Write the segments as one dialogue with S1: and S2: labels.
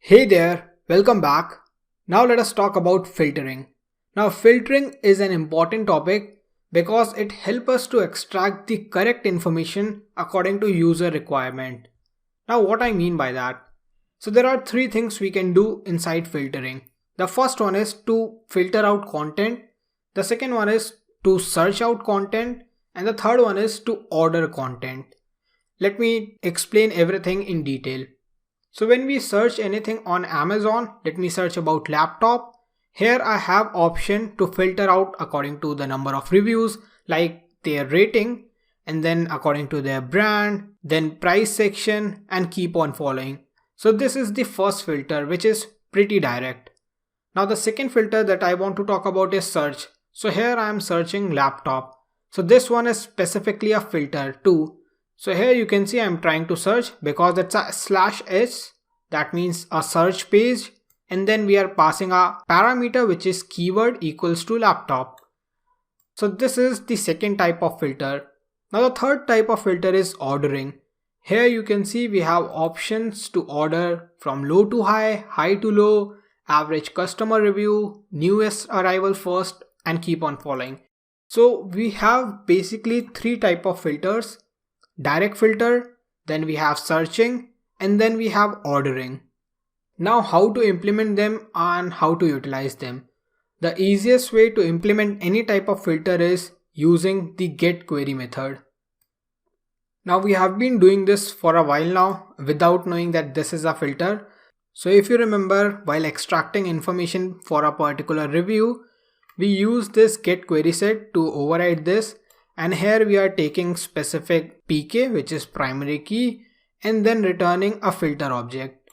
S1: Hey there, welcome back. Now let us talk about filtering. Now filtering is an important topic because it helps us to extract the correct information according to user requirement. Now what I mean by that? So there are three things we can do inside filtering. The first one is to filter out content. The second one is to search out content. And the third one is to order content. Let me explain everything in detail. So when we search anything on Amazon, let me search about laptop. Here I have option to filter out according to the number of reviews, like their rating, and then according to their brand, then price section, and keep on following. So this is the first filter, which is pretty direct. Now the second filter that I want to talk about is search. So here I am searching laptop. So this one is specifically a filter too. So here you can see I'm trying to search because it's a /s, that means a search page, and then we are passing a parameter which is keyword equals to laptop. So this is the second type of filter. Now the third type of filter is ordering. Here you can see we have options to order from low to high, high to low, average customer review, newest arrival first, and keep on following. So we have basically three type of filters. Direct filter, then we have searching, and then we have ordering. Now how to implement them and how to utilize them. The easiest way to implement any type of filter is using the get query method. Now we have been doing this for a while now without knowing that this is a filter. So if you remember, while extracting information for a particular review, we use this get query set to override this. And here we are taking specific PK, which is primary key, and then returning a filter object.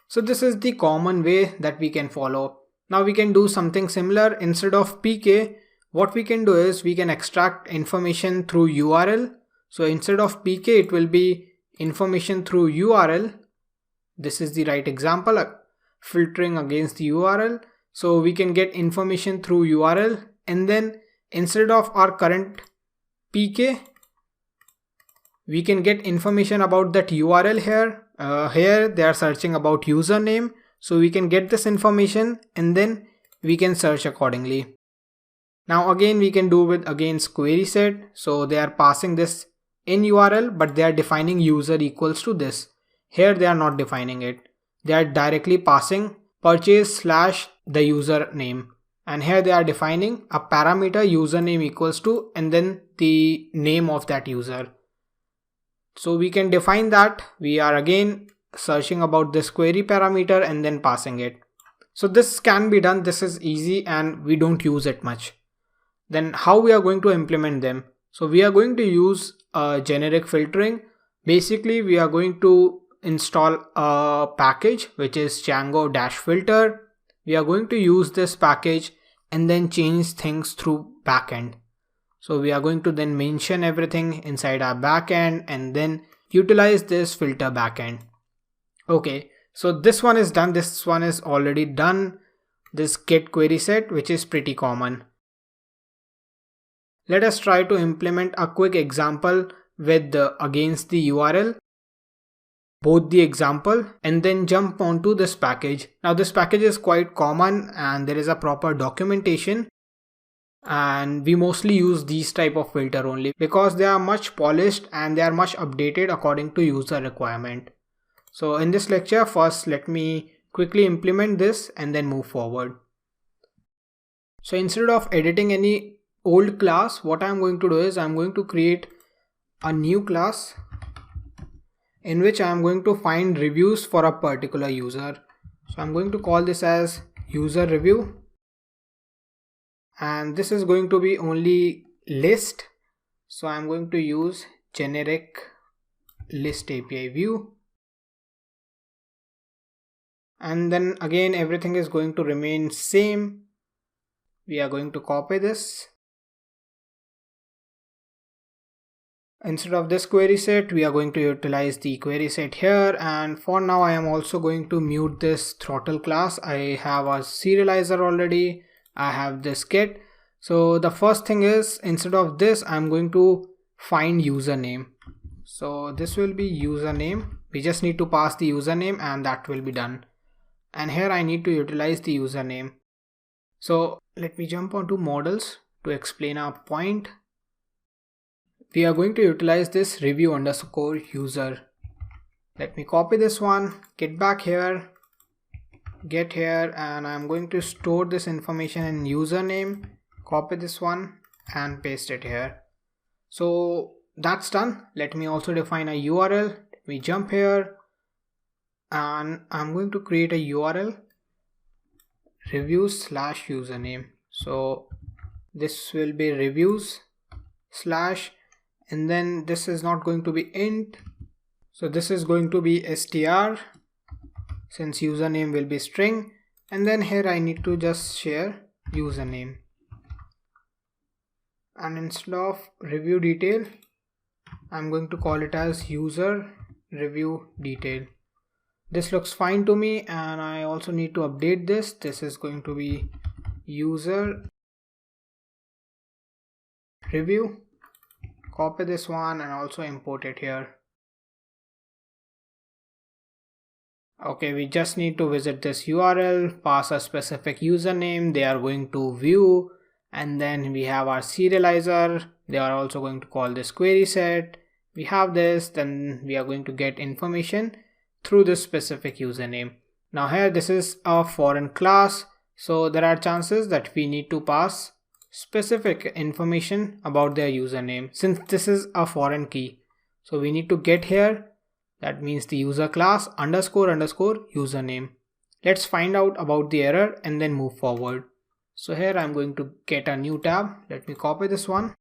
S1: So this is the common way that we can follow. Now we can do something similar. Instead of PK, what we can do is we can extract information through URL. So instead of PK, it will be information through URL. This is the right example, filtering against the URL. So we can get information through URL, and then instead of our current PK, we can get information about that URL here. Here they are searching about username, so we can get this information and then we can search accordingly. Now again we can do with against query set. So they are passing this in URL, but they are defining user equals to this. Here they are not defining it. They are directly passing purchase / the username. And here they are defining a parameter username equals to and then the name of that user. So we can define that. We are again searching about this query parameter and then passing it. So this can be done. This is easy and we don't use it much. Then how we are going to implement them? So we are going to use generic filtering. Basically we are going to install a package which is Django -filter. We are going to use this package and then change things through backend. So we are going to then mention everything inside our backend and then utilize this filter backend. Okay, so this one is done. This one is already done. This get query set, which is pretty common. Let us try to implement a quick example with against the URL. Both the example and then jump onto this package. Now this package is quite common and there is a proper documentation, and we mostly use these type of filter only because they are much polished and they are much updated according to user requirement. So in this lecture, first let me quickly implement this and then move forward. So instead of editing any old class, what I'm going to do is I'm going to create a new class in which I am going to find reviews for a particular user. So I'm going to call this as user review, and this is going to be only list. So I'm going to use generic list API view, and then again everything is going to remain same. We are going to copy this. Instead of this query set, we are going to utilize the query set here, and for now I am also going to mute this throttle class. I have a serializer already. I have this get. So the first thing is, instead of this, I'm going to find username. So this will be username. We just need to pass the username and that will be done. and here I need to utilize the username. So let me jump onto models to explain our point. We are going to utilize this review underscore user. Let me copy this one, get back here, get here, and I'm going to store this information in username, copy this one and paste it here. So that's done. Let me also define a URL. Let me jump here and I'm going to create a URL, reviews/username. So this will be reviews slash, and then this is not going to be int, so this is going to be str since username will be string, and then here I need to just share username, and instead of review detail I'm going to call it as user review detail. This looks fine to me, and I also need to update this. This is going to be user review. Copy this one and also import it here. Okay, we just need to visit this URL, pass a specific username, they are going to view, and then we have our serializer. They are also going to call this query set. We have this, then we are going to get information through this specific username. Now here this is a foreign class, so there are chances that we need to pass specific information about their username since this is a foreign key. So we need to get here, that means the user class underscore username. Let's find out about the error and then move forward. So here I'm going to get a new tab. Let me copy this one,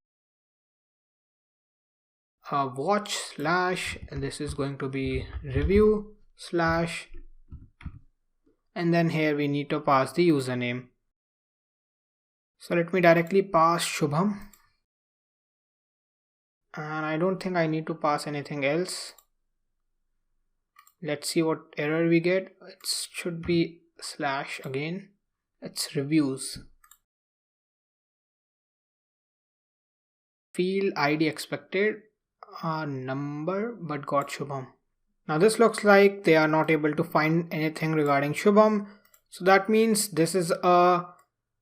S1: watch slash, and this is going to be review slash, and then here we need to pass the username. So let me directly pass Shubham, and I don't think I need to pass anything else. Let's see what error we get. It should be slash again. It's reviews. Field ID expected a number but got Shubham. Now this looks like they are not able to find anything regarding Shubham. So that means this is a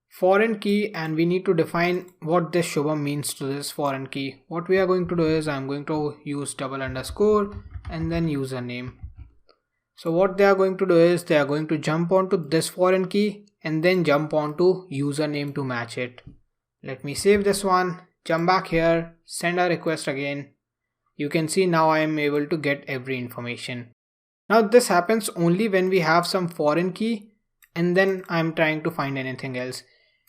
S1: foreign key and we need to define what this Shubham means to this foreign key. What we are going to do is I'm going to use double underscore and then username. So what they are going to do is they are going to jump onto this foreign key and then jump onto username to match it. Let me save this one, jump back here, send a request again. You can see now I am able to get every information. Now this happens only when we have some foreign key and then I'm trying to find anything else.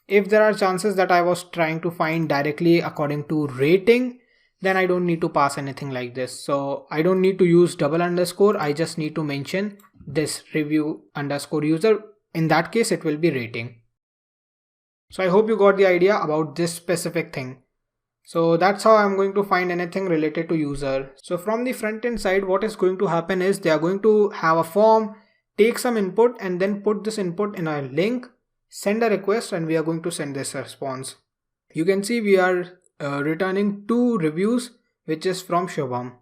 S1: If there are chances that I was trying to find directly according to rating, then I don't need to pass anything like this. So I don't need to use double underscore. I just need to mention this review underscore user. In that case, it will be rating. So I hope you got the idea about this specific thing. So that's how I'm going to find anything related to user. So from the front end side, what is going to happen is they are going to have a form, take some input and then put this input in a link, send a request, and we are going to send this response. You can see we are returning 2 reviews, which is from Shubham.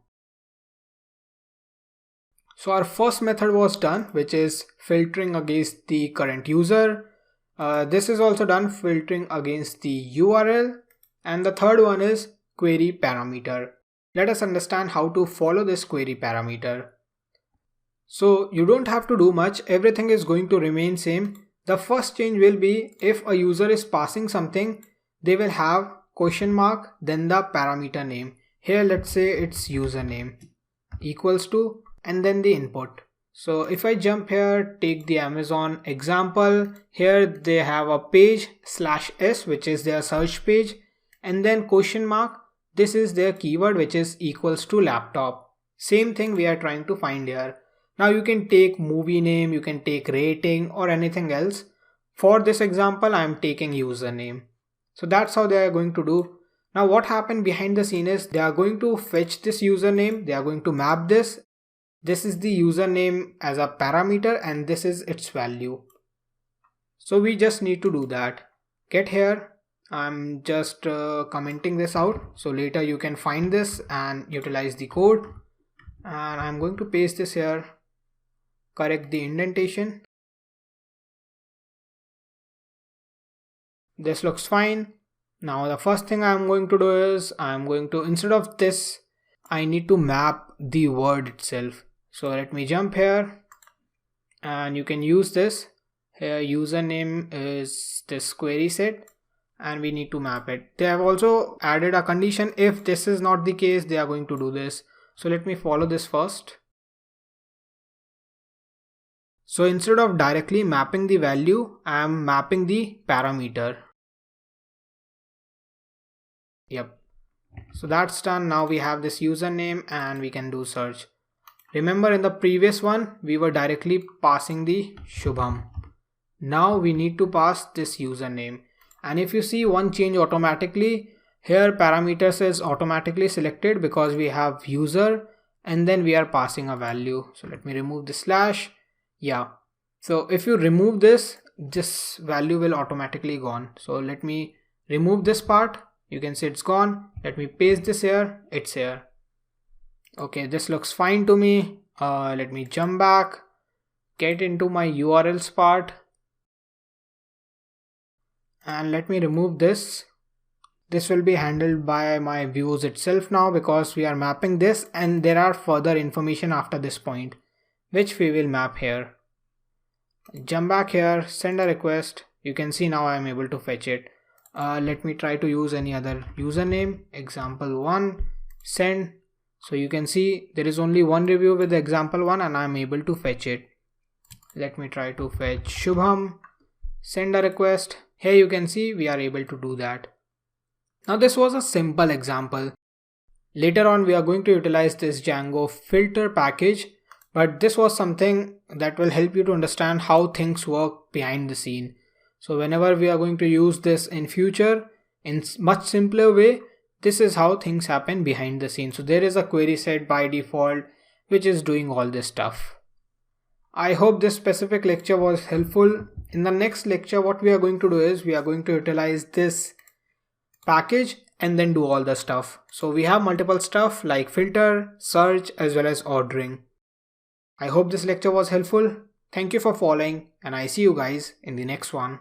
S1: So our first method was done, which is filtering against the current user. This is also done, filtering against the URL. And the third one is query parameter. Let us understand how to follow this query parameter. So you don't have to do much, everything is going to remain same. The first change will be if a user is passing something, they will have question mark, then the parameter name. Here let's say it's username equals to, and then the input. So if I jump here, take the Amazon example, here they have a page /s, which is their search page, and then question mark, this is their keyword, which is equals to laptop. Same thing we are trying to find here. Now you can take movie name, you can take rating or anything else. For this example, I am taking username. So that's how they are going to do. Now what happened behind the scene is they are going to fetch this username, they are going to map this. This is the username as a parameter and this is its value. So we just need to do that. Get here. I'm just commenting this out so later you can find this and utilize the code, and I'm going to paste this here, correct the indentation, This looks fine. Now the first thing I'm going to do is instead of this, I need to map the word itself. So let me jump here, and you can use this. Here username is this query set, and we need to map it. They have also added a condition. If this is not the case, they are going to do this. So let me follow this first. So instead of directly mapping the value, I am mapping the parameter. Yep. So that's done. Now we have this username and we can do search. Remember, in the previous one, we were directly passing the Shubham. Now we need to pass this username. And if you see one change automatically, here parameters is automatically selected because we have user and then we are passing a value. So let me remove the slash. Yeah. So if you remove this value will automatically gone. So let me remove this part. You can see it's gone. Let me paste this here. It's here. Okay, this looks fine to me. Let me jump back, get into my URLs part, and let me remove this. This will be handled by my views itself now because we are mapping this, and there are further information after this point which we will map here. Jump back here, send a request. You can see now I am able to fetch it. Let me try to use any other username, example1, send. So you can see there is only one review with example1 and I am able to fetch it. Let me try to fetch Shubham, send a request. Here you can see we are able to do that. Now this was a simple example. Later on we are going to utilize this Django filter package, but this was something that will help you to understand how things work behind the scene. So whenever we are going to use this in future in much simpler way, this is how things happen behind the scenes. So there is a query set by default which is doing all this stuff. I hope this specific lecture was helpful. In the next lecture, what we are going to do is we are going to utilize this package and then do all the stuff. So we have multiple stuff like filter, search, as well as ordering. I hope this lecture was helpful. Thank you for following, and I see you guys in the next one.